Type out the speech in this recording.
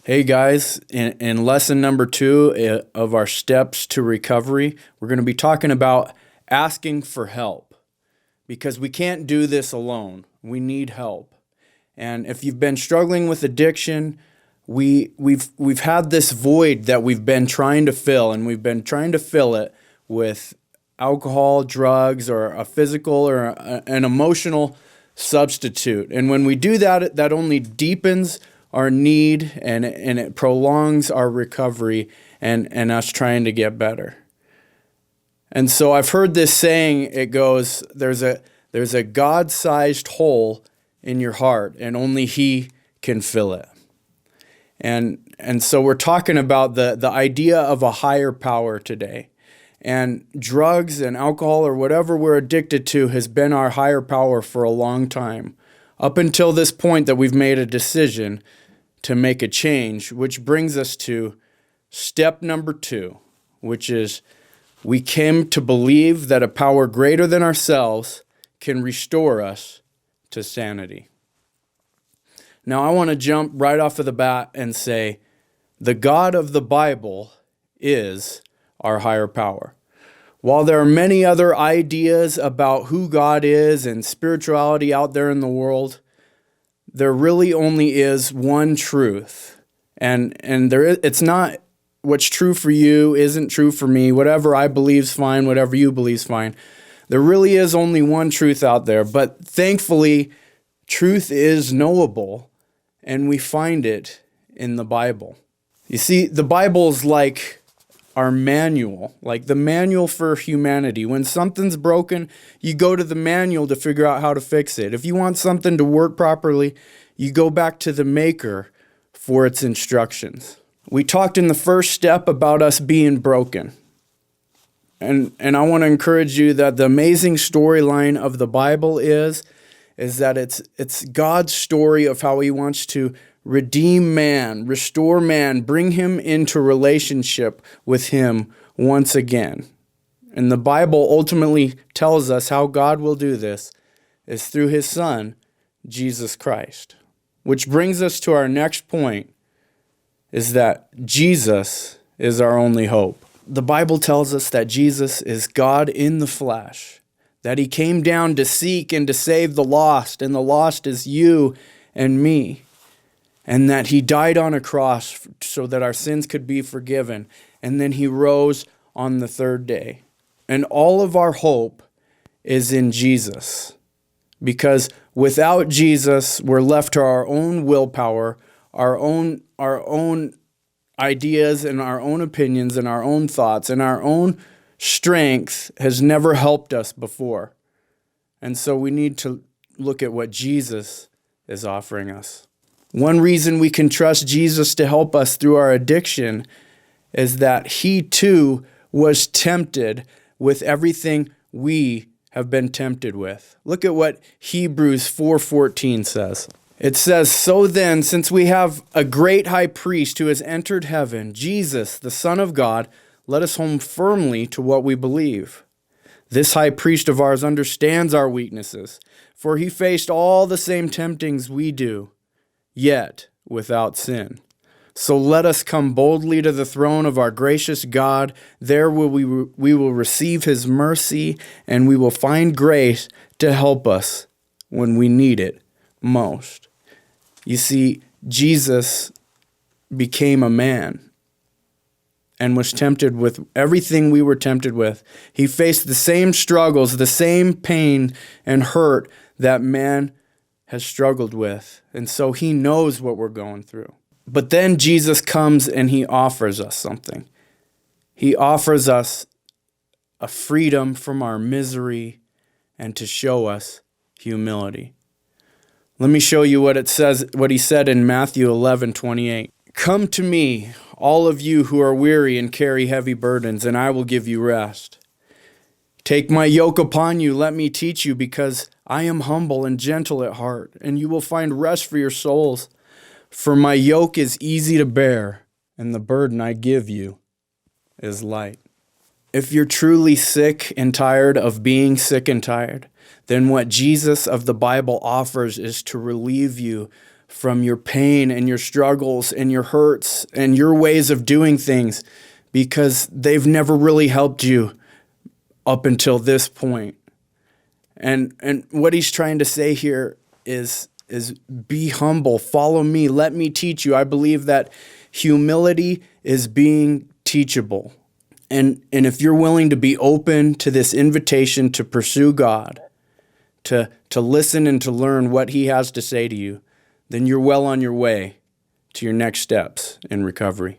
Hey guys, in lesson number 2 of our steps to recovery, we're going to be talking about asking for help because we can't do this alone. We need help. And if you've been struggling with addiction, we've had this void that we've been trying to fill, and we've been trying to fill it with alcohol, drugs, or a physical or an emotional substitute. And when we do that, that only deepens our need and it prolongs our recovery and us trying to get better. And so I've heard this saying, it goes, there's a God-sized hole in your heart and only He can fill it. And so we're talking about the idea of a higher power today. And drugs and alcohol or whatever we're addicted to has been our higher power for a long time, up until this point that we've made a decision to make a change, which brings us to step number 2, which is we came to believe that a power greater than ourselves can restore us to sanity. Now, I want to jump right off of the bat and say the God of the Bible is our higher power. While there are many other ideas about who God is and spirituality out there in the world, there really only is one truth. And it's not what's true for you isn't true for me. Whatever I believe is fine, whatever you believe is fine. There really is only one truth out there. But thankfully, truth is knowable, and we find it in the Bible. You see, the Bible is like our manual, like the manual for humanity. When something's broken, you go to the manual to figure out how to fix it. If you want something to work properly, you go back to the maker for its instructions. We talked in the first step about us being broken. And I want to encourage you that the amazing storyline of the Bible is that it's God's story of how He wants to redeem man, restore man, bring him into relationship with Him once again. And the Bible ultimately tells us how God will do this is through His Son, Jesus Christ. Which brings us to our next point, is that Jesus is our only hope. The Bible tells us that Jesus is God in the flesh, that He came down to seek and to save the lost, and the lost is you and me. And that He died on a cross so that our sins could be forgiven. And then He rose on the third day. And all of our hope is in Jesus. Because without Jesus, we're left to our own willpower, our own ideas and our own opinions and our own thoughts, and our own strength has never helped us before. And so we need to look at what Jesus is offering us. One reason we can trust Jesus to help us through our addiction is that He too was tempted with everything we have been tempted with. Look at what Hebrews 4:14 says. It says, "So then, since we have a great high priest who has entered heaven, Jesus, the Son of God, let us hold firmly to what we believe. This high priest of ours understands our weaknesses, for he faced all the same temptings we do, yet without sin. So let us come boldly to the throne of our gracious God. There we will receive His mercy, and we will find grace to help us when we need it most." You see, Jesus became a man and was tempted with everything we were tempted with. He faced the same struggles, the same pain and hurt that man has struggled with. And so He knows what we're going through. But then Jesus comes and He offers us something. He offers us a freedom from our misery and to show us humility. Let me show you what it says, what He said in Matthew 11:28. "Come to me, all of you who are weary and carry heavy burdens, and I will give you rest. Take my yoke upon you, let me teach you, because I am humble and gentle at heart, and you will find rest for your souls. For my yoke is easy to bear, and the burden I give you is light." If you're truly sick and tired of being sick and tired, then what Jesus of the Bible offers is to relieve you from your pain and your struggles and your hurts and your ways of doing things, because they've never really helped you up until this point. And what he's trying to say here is be humble, follow me, let me teach you. I believe that humility is being teachable. And if you're willing to be open to this invitation to pursue God, to listen and to learn what he has to say to you, then you're well on your way to your next steps in recovery.